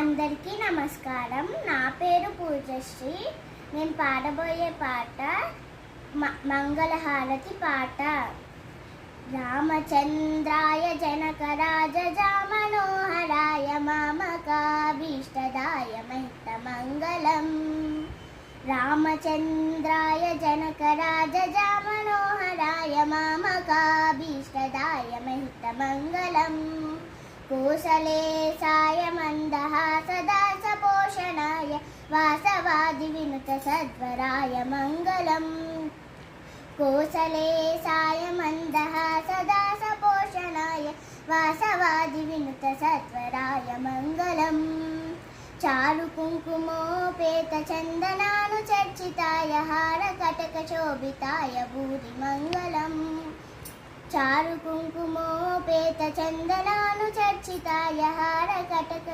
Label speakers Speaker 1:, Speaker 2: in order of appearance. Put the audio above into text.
Speaker 1: అందరికీ నమస్కారం. నా పేరు పూజశ్రీ. నేను పాడబోయే పాట మంగళహారతి పాట. రామచంద్రాయ జనకరాజామనోహరాయ మామకాభీష్టదాయ మహితమంగళం. రామచంద్రాయ జనకరాజామనోహరాయ మామకాభీష్టదాయ మహితమంగళం. కోసలేశాయ మందహాసదాసపోషణాయ వాసవాది వినుత సద్వరాయ మంగళం. కోసలేశాయ మందహాసదాసపోషణాయ వాసవాది వినుత సద్వరాయ మంగళం. చారు కుంకుమోపేత చందనాను చర్చితాయ హార కటక శోభితాయ భూరి మంగళం. చారు కుంకుమోపేత చందనాను చర్చితాయ హార కటక